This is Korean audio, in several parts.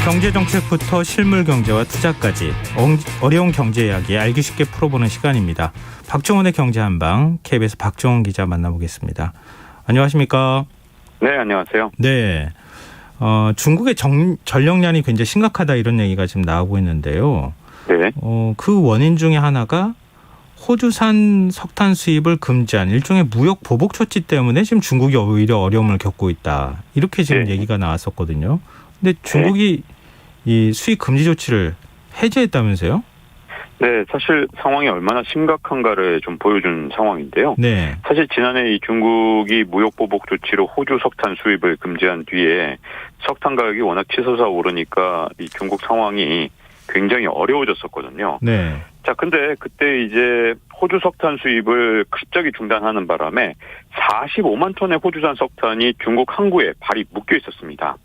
경제정책부터 실물 경제와 투자까지 어려운 경제 이야기 알기 쉽게 풀어보는 시간입니다. 박정원의 경제한방, KBS 박정원 기자 만나보겠습니다. 안녕하십니까? 네, 안녕하세요. 네, 중국의 전력난이 굉장히 심각하다 이런 얘기가 지금 나오고 있는데요. 네. 그 원인 중에 하나가 호주산 석탄 수입을 금지한 일종의 무역 보복 조치 때문에 지금 중국이 오히려 어려움을 겪고 있다. 이렇게 지금 네. 얘기가 나왔었거든요. 근데 중국이 이 수입 금지 조치를 해제했다면서요? 네, 사실 상황이 얼마나 심각한가를 좀 보여준 상황인데요. 네. 사실 지난해 이 중국이 무역 보복 조치로 호주 석탄 수입을 금지한 뒤에 석탄 가격이 워낙 치솟아 오르니까 이 중국 상황이 굉장히 어려워졌었거든요. 네. 자, 근데 그때 이제 호주 석탄 수입을 갑자기 중단하는 바람에 45만 톤의 호주산 석탄이 중국 항구에 발이 묶여 있었습니다.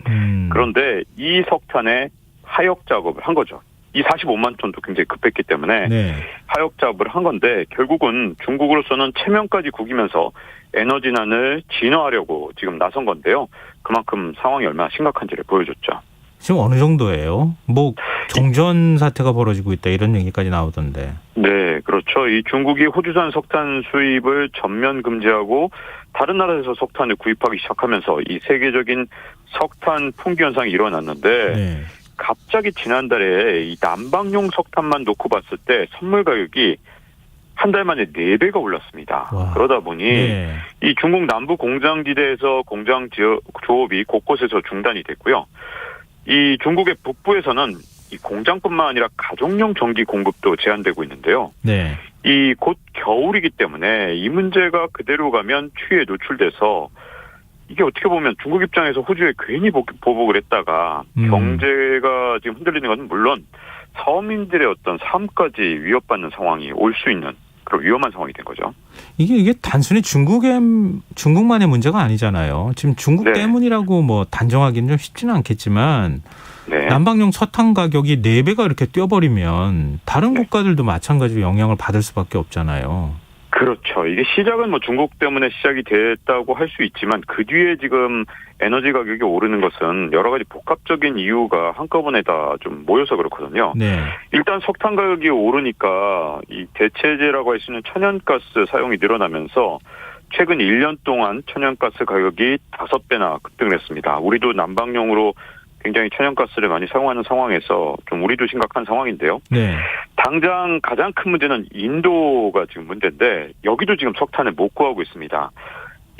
그런데 이 석탄에 하역 작업을 한 거죠. 이 45만 톤도 굉장히 급했기 때문에 네. 하역 작업을 한 건데 결국은 중국으로서는 체면까지 구기면서 에너지난을 진화하려고 지금 나선 건데요. 그만큼 상황이 얼마나 심각한지를 보여줬죠. 지금 어느 정도예요? 뭐 정전 사태가 벌어지고 있다 이런 얘기까지 나오던데. 네, 그렇죠. 이 중국이 호주산 석탄 수입을 전면 금지하고 다른 나라에서 석탄을 구입하기 시작하면서 이 세계적인 석탄 풍기 현상이 일어났는데 네. 갑자기 지난달에 이 난방용 석탄만 놓고 봤을 때 선물 가격이 한 달 만에 4배가 올랐습니다. 와. 그러다 보니 네. 이 중국 남부 공장지대에서 공장 조업이 곳곳에서 중단이 됐고요. 이 중국의 북부에서는 이 공장뿐만 아니라 가정용 전기 공급도 제한되고 있는데요. 네. 이 곧 겨울이기 때문에 이 문제가 그대로 가면 추위에 노출돼서 이게 어떻게 보면 중국 입장에서 호주에 괜히 보복을 했다가 경제가 지금 흔들리는 것은 물론 서민들의 어떤 삶까지 위협받는 상황이 올 수 있는 그런 위험한 상황이 된 거죠. 이게 단순히 중국만의 문제가 아니잖아요. 지금 중국 네. 때문이라고 뭐 단정하기는 좀 쉽지는 않겠지만 네. 난방용 석탄 가격이 4배가 이렇게 뛰어버리면 다른 네. 국가들도 마찬가지로 영향을 받을 수밖에 없잖아요. 그렇죠. 이게 시작은 뭐 중국 때문에 시작이 됐다고 할 수 있지만 그 뒤에 지금 에너지 가격이 오르는 것은 여러 가지 복합적인 이유가 한꺼번에 다 좀 모여서 그렇거든요. 네. 일단 석탄 가격이 오르니까 이 대체제라고 할 수 있는 천연가스 사용이 늘어나면서 최근 1년 동안 천연가스 가격이 5배나 급등을 했습니다. 우리도 난방용으로 굉장히 천연가스를 많이 사용하는 상황에서 좀 우리도 심각한 상황인데요. 네. 당장 가장 큰 문제는 인도가 지금 문제인데 여기도 지금 석탄을 못 구하고 있습니다.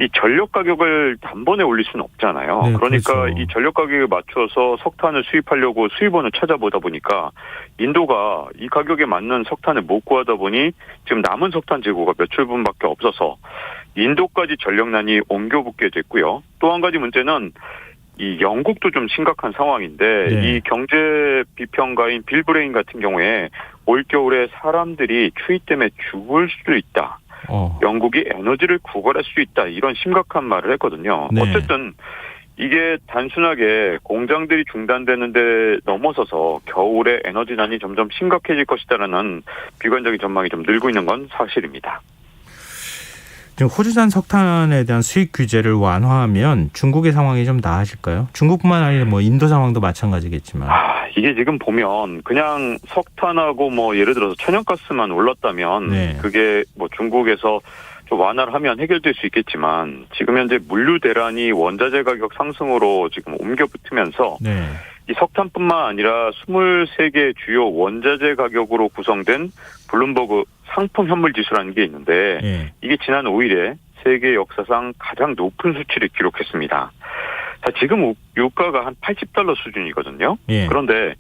이 전력 가격을 단번에 올릴 수는 없잖아요. 네, 그러니까 그렇죠. 이 전력 가격에 맞춰서 석탄을 수입하려고 수입원을 찾아보다 보니까 인도가 이 가격에 맞는 석탄을 못 구하다 보니 지금 남은 석탄 재고가 며칠 분밖에 없어서 인도까지 전력난이 옮겨 붙게 됐고요. 또 한 가지 문제는 이 영국도 좀 심각한 상황인데 네. 이 경제 비평가인 빌 브레인 같은 경우에 올겨울에 사람들이 추위 때문에 죽을 수도 있다. 영국이 에너지를 구걸할 수 있다. 이런 심각한 말을 했거든요. 네. 어쨌든 이게 단순하게 공장들이 중단되는 데 넘어서서 겨울에 에너지난이 점점 심각해질 것이다라는 비관적인 전망이 좀 늘고 있는 건 사실입니다. 지금 호주산 석탄에 대한 수입 규제를 완화하면 중국의 상황이 좀 나아질까요? 중국뿐만 아니라 뭐 인도 상황도 마찬가지겠지만. 이게 지금 보면 그냥 석탄하고 뭐 예를 들어서 천연가스만 올랐다면 네. 그게 뭐 중국에서 좀 완화를 하면 해결될 수 있겠지만 지금 현재 물류 대란이 원자재 가격 상승으로 지금 옮겨 붙으면서 네. 이 석탄뿐만 아니라 23개 주요 원자재 가격으로 구성된 블룸버그 상품 현물 지수라는 게 있는데 네. 이게 지난 5일에 세계 역사상 가장 높은 수치를 기록했습니다. 자, 지금 유가가 한 $80 수준이거든요. 네. 그런데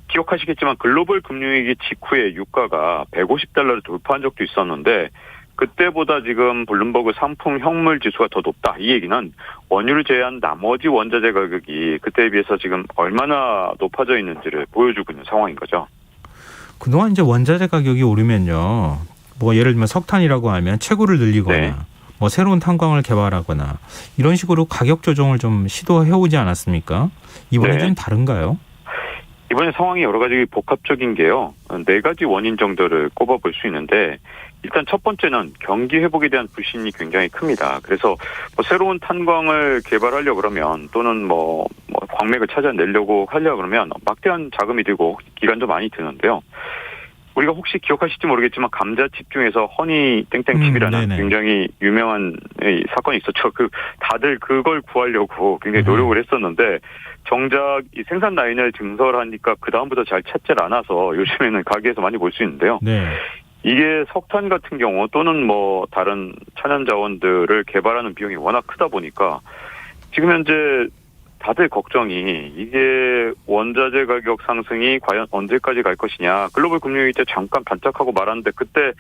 기억하시겠지만 글로벌 금융위기 직후에 유가가 $150를 돌파한 적도 있었는데 그때보다 지금 블룸버그 상품 현물 지수가 더 높다. 이 얘기는 원유를 제외한 나머지 원자재 가격이 그때에 비해서 지금 얼마나 높아져 있는지를 보여주고 있는 상황인 거죠. 그동안 이제 원자재 가격이 오르면요. 뭐 예를 들면 석탄이라고 하면 채굴을 늘리거나 네. 뭐 새로운 탄광을 개발하거나 이런 식으로 가격 조정을 좀 시도해 오지 않았습니까? 이번에 네. 좀 다른가요? 이번에 상황이 여러 가지 복합적인 게요. 4가지 원인 정도를 꼽아볼 수 있는데 일단 첫 번째는 경기 회복에 대한 불신이 굉장히 큽니다. 그래서 뭐 새로운 탄광을 개발하려고 그러면 또는 뭐 광맥을 찾아내려고 그러면 막대한 자금이 들고 기간도 많이 드는데요. 우리가 혹시 기억하실지 모르겠지만 감자칩 중에서 허니 땡땡칩이라는 굉장히 유명한 사건이 있었죠. 다들 그걸 구하려고 굉장히 노력을 했었는데 정작 이 생산 라인을 증설하니까 그 다음부터 잘 찾질 않아서 요즘에는 가게에서 많이 볼 수 있는데요. 네. 이게 석탄 같은 경우 또는 뭐 다른 천연 자원들을 개발하는 비용이 워낙 크다 보니까 지금 현재 다들 걱정이 이게 원자재 가격 상승이 과연 언제까지 갈 것이냐. 글로벌 금융위기 때 잠깐 반짝하고 말았는데 그때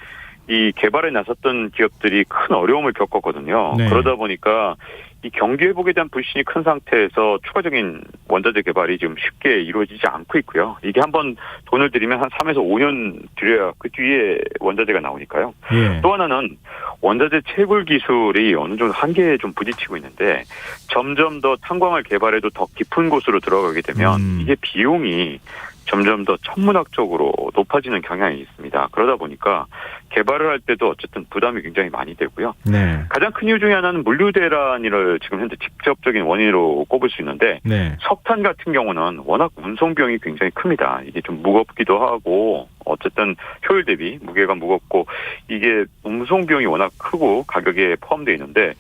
이 개발에 나섰던 기업들이 큰 어려움을 겪었거든요. 네. 그러다 보니까 이 경기 회복에 대한 불신이 큰 상태에서 추가적인 원자재 개발이 지금 쉽게 이루어지지 않고 있고요. 이게 한번 돈을 들이면 한 3에서 5년 들여야 그 뒤에 원자재가 나오니까요. 예. 또 하나는 원자재 채굴 기술이 어느 정도 한계에 좀 부딪히고 있는데 점점 더 탄광을 개발해도 더 깊은 곳으로 들어가게 되면 이게 비용이 점점 더 천문학적으로 높아지는 경향이 있습니다. 그러다 보니까 개발을 할 때도 어쨌든 부담이 굉장히 많이 되고요. 네. 가장 큰 이유 중에 하나는 물류 대란을 지금 현재 직접적인 원인으로 꼽을 수 있는데 네. 석탄 같은 경우는 워낙 운송 비용이 굉장히 큽니다. 이게 좀 무겁기도 하고 어쨌든 효율 대비 무게가 무겁고 이게 운송 비용이 워낙 크고 가격에 포함되어 있는데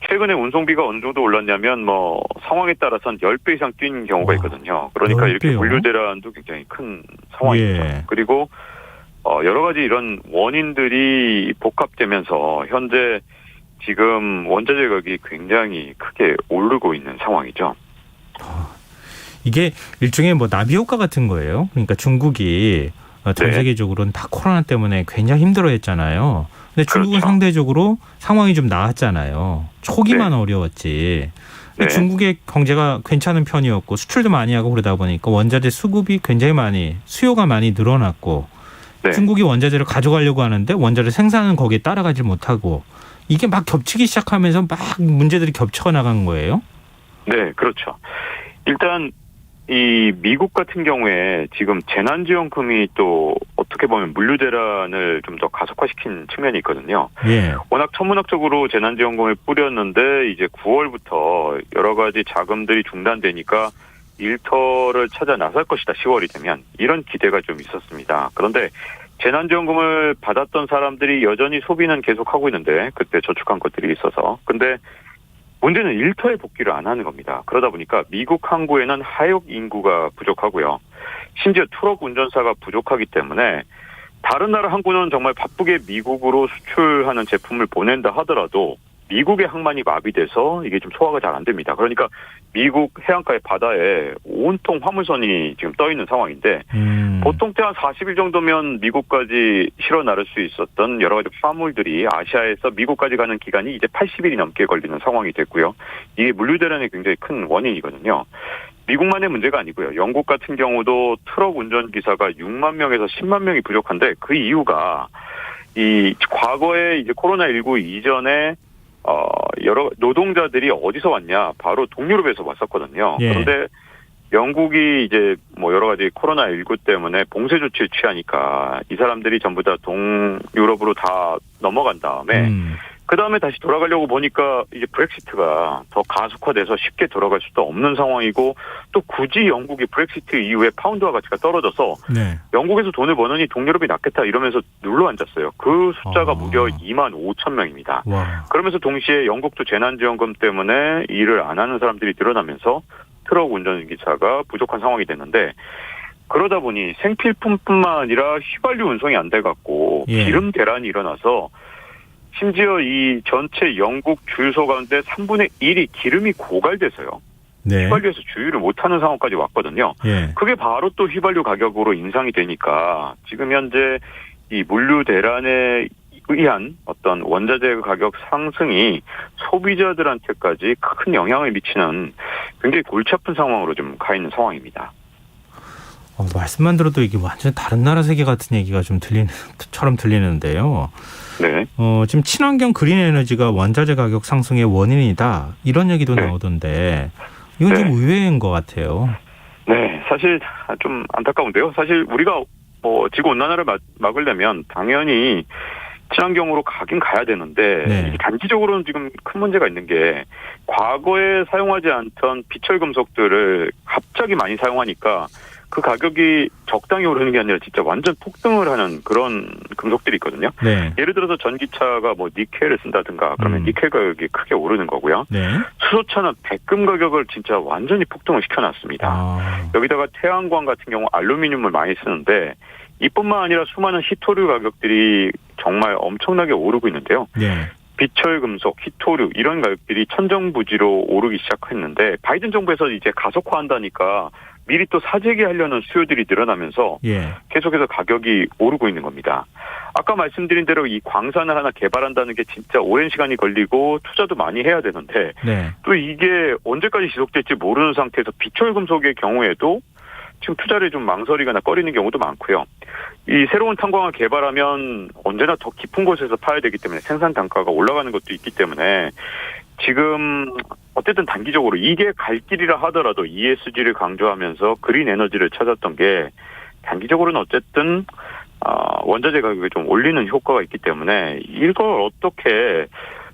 최근에 운송비가 어느 정도 올랐냐면 뭐 상황에 따라서는 10배 이상 뛴 경우가 있거든요. 그러니까 10배요? 이렇게 물류 대란도 굉장히 큰 상황입니다. 예. 그리고 여러 가지 이런 원인들이 복합되면서 현재 지금 원자재 가격이 굉장히 크게 오르고 있는 상황이죠. 이게 일종의 뭐 나비 효과 같은 거예요. 그러니까 중국이 전 네. 세계적으로는 다 코로나 때문에 굉장히 힘들어했잖아요. 근데 중국은 그렇죠. 상대적으로 상황이 좀 나았잖아요. 초기만 네. 어려웠지. 근데 네. 중국의 경제가 괜찮은 편이었고 수출도 많이 하고 그러다 보니까 원자재 수급이 굉장히 많이 수요가 많이 늘어났고 네. 중국이 원자재를 가져가려고 하는데 원자재 생산은 거기에 따라가지 못하고 이게 막 겹치기 시작하면서 막 문제들이 겹쳐 나간 거예요. 네, 그렇죠. 일단 이 미국 같은 경우에 지금 재난지원금이 또 어떻게 보면 물류 대란을 좀 더 가속화시킨 측면이 있거든요. 예. 워낙 천문학적으로 재난지원금을 뿌렸는데 이제 9월부터 여러 가지 자금들이 중단되니까 일터를 찾아 나설 것이다. 10월이 되면 이런 기대가 좀 있었습니다. 그런데 재난지원금을 받았던 사람들이 여전히 소비는 계속하고 있는데 그때 저축한 것들이 있어서 근데 문제는 일터에 복귀를 안 하는 겁니다. 그러다 보니까 미국 항구에는 하역 인구가 부족하고요. 심지어 트럭 운전사가 부족하기 때문에 다른 나라 항구는 정말 바쁘게 미국으로 수출하는 제품을 보낸다 하더라도 미국의 항만이 마비돼서 이게 좀 소화가 잘 안 됩니다. 그러니까 미국 해안가의 바다에 온통 화물선이 지금 떠 있는 상황인데 보통 때 한 40일 정도면 미국까지 실어 나를 수 있었던 여러 가지 화물들이 아시아에서 미국까지 가는 기간이 이제 80일이 넘게 걸리는 상황이 됐고요. 이게 물류 대란의 굉장히 큰 원인이거든요. 미국만의 문제가 아니고요. 영국 같은 경우도 트럭 운전기사가 6만 명에서 10만 명이 부족한데 그 이유가 이 과거에 이제 코로나19 이전에 여러 노동자들이 어디서 왔냐? 바로 동유럽에서 왔었거든요. 예. 그런데 영국이 이제 뭐 여러 가지 코로나19 때문에 봉쇄 조치를 취하니까 이 사람들이 전부 다 동유럽으로 다 넘어간 다음에 그 다음에 다시 돌아가려고 보니까 이제 브렉시트가 더 가속화돼서 쉽게 돌아갈 수도 없는 상황이고 또 굳이 영국이 브렉시트 이후에 파운드화 가치가 떨어져서 네. 영국에서 돈을 버느니 동유럽이 낫겠다 이러면서 눌러 앉았어요. 그 숫자가 무려 2만 5천 명입니다. 와. 그러면서 동시에 영국도 재난지원금 때문에 일을 안 하는 사람들이 늘어나면서 트럭 운전기사가 부족한 상황이 됐는데 그러다 보니 생필품뿐만 아니라 휘발유 운송이 안 돼갖고 예. 기름 대란이 일어나서 심지어 이 전체 영국 주유소 가운데 3분의 1이 기름이 고갈돼서요. 네. 휘발유에서 주유를 못하는 상황까지 왔거든요. 예. 그게 바로 또 휘발유 가격으로 인상이 되니까 지금 현재 이 물류 대란에 의한 어떤 원자재 가격 상승이 소비자들한테까지 큰 영향을 미치는 굉장히 골치 아픈 상황으로 좀 가 있는 상황입니다. 말씀만 들어도 이게 완전 다른 나라 세계 같은 얘기가 좀 처럼 들리는데요. 네. 지금 친환경 그린 에너지가 원자재 가격 상승의 원인이다. 이런 얘기도 네. 나오던데 이건 좀 네. 의외인 것 같아요. 네, 사실 좀 안타까운데요. 사실 우리가 지구 온난화를 막으려면 당연히 친환경으로 가긴 가야 되는데 네. 이게 단기적으로는 지금 큰 문제가 있는 게 과거에 사용하지 않던 비철 금속들을 갑자기 많이 사용하니까 그 가격이 적당히 오르는 게 아니라 진짜 완전 폭등을 하는 그런 금속들이 있거든요. 네. 예를 들어서 전기차가 뭐 니켈을 쓴다든가 그러면 니켈 가격이 크게 오르는 거고요. 네. 수소차는 백금 가격을 진짜 완전히 폭등을 시켜놨습니다. 아. 여기다가 태양광 같은 경우 알루미늄을 많이 쓰는데 이뿐만 아니라 수많은 히토류 가격들이 정말 엄청나게 오르고 있는데요. 네. 비철 금속, 히토류 이런 가격들이 천정부지로 오르기 시작했는데 바이든 정부에서 이제 가속화한다니까 미리 또 사재기하려는 수요들이 늘어나면서 예. 계속해서 가격이 오르고 있는 겁니다. 아까 말씀드린 대로 이 광산을 하나 개발한다는 게 진짜 오랜 시간이 걸리고 투자도 많이 해야 되는데 네. 또 이게 언제까지 지속될지 모르는 상태에서 비철 금속의 경우에도 지금 투자를 좀 망설이거나 꺼리는 경우도 많고요. 이 새로운 탄광을 개발하면 언제나 더 깊은 곳에서 파야 되기 때문에 생산 단가가 올라가는 것도 있기 때문에 지금 어쨌든 단기적으로 이게 갈 길이라 하더라도 ESG를 강조하면서 그린 에너지를 찾았던 게 단기적으로는 어쨌든 원자재 가격을 좀 올리는 효과가 있기 때문에 이걸 어떻게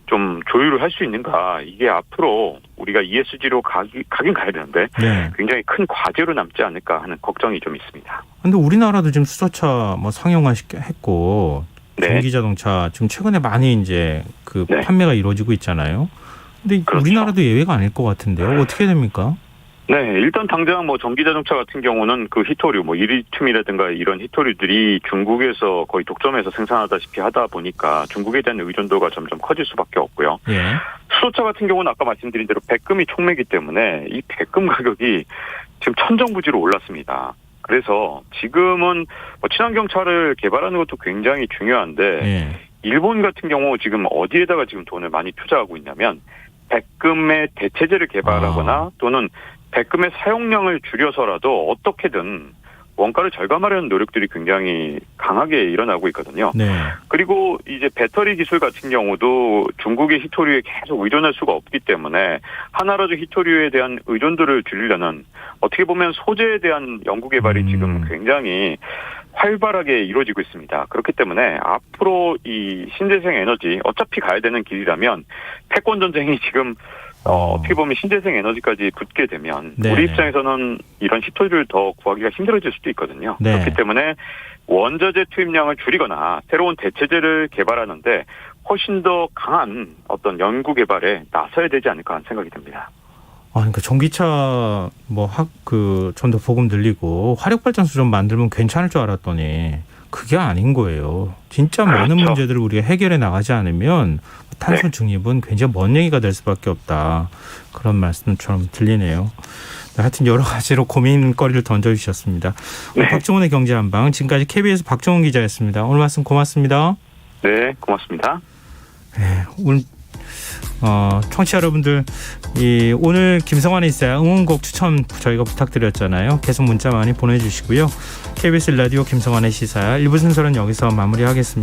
좀 조율을 할 수 있는가, 이게 앞으로 우리가 ESG로 가긴 가야 되는데 네. 굉장히 큰 과제로 남지 않을까 하는 걱정이 좀 있습니다. 근데 우리나라도 지금 수소차 뭐 상용화 했고 네. 전기 자동차 지금 최근에 많이 이제 그 네. 판매가 이루어지고 있잖아요. 근데 그렇죠. 우리나라도 예외가 아닐 것 같은데요. 어떻게 됩니까? 네, 일단 당장 뭐 전기 자동차 같은 경우는 그 히토류, 뭐 이리튬이라든가 이런 히토류들이 중국에서 거의 독점해서 생산하다시피 하다 보니까 중국에 대한 의존도가 점점 커질 수밖에 없고요. 예. 수소차 같은 경우는 아까 말씀드린 대로 백금이 촉매기 때문에 이 백금 가격이 지금 천정부지로 올랐습니다. 그래서 지금은 뭐 친환경차를 개발하는 것도 굉장히 중요한데 예. 일본 같은 경우 지금 어디에다가 지금 돈을 많이 투자하고 있냐면 백금의 대체제를 개발하거나 또는 백금의 사용량을 줄여서라도 어떻게든 원가를 절감하려는 노력들이 굉장히 강하게 일어나고 있거든요. 네. 그리고 이제 배터리 기술 같은 경우도 중국의 히토류에 계속 의존할 수가 없기 때문에 하나라도 히토류에 대한 의존도를 줄이려는 어떻게 보면 소재에 대한 연구 개발이 지금 굉장히 활발하게 이루어지고 있습니다. 그렇기 때문에 앞으로 이 신재생 에너지 어차피 가야 되는 길이라면 패권 전쟁이 지금 어떻게 보면 신재생 에너지까지 붙게 되면 네. 우리 입장에서는 이런 히토류를 더 구하기가 힘들어질 수도 있거든요. 네. 그렇기 때문에 원자재 투입량을 줄이거나 새로운 대체제를 개발하는데 훨씬 더 강한 어떤 연구 개발에 나서야 되지 않을까 하는 생각이 듭니다. 그러니까 전기차 좀 더 보급 늘리고 화력 발전소 좀 만들면 괜찮을 줄 알았더니 그게 아닌 거예요. 진짜 그렇죠. 많은 문제들을 우리가 해결해 나가지 않으면 탄소 중립은 굉장히 먼 얘기가 될 수밖에 없다. 그런 말씀처럼 들리네요. 하여튼 여러 가지로 고민거리를 던져주셨습니다. 네. 박종훈의 경제한방, 지금까지 KBS 박종훈 기자였습니다. 오늘 말씀 고맙습니다. 네, 고맙습니다. 네, 오늘 청취자 여러분들, 오늘 김성환에 있어야 응원곡 추천 저희가 부탁드렸잖아요. 계속 문자 많이 보내주시고요. KBS 라디오 김성환의 시사 1부 순서는 여기서 마무리하겠습니다.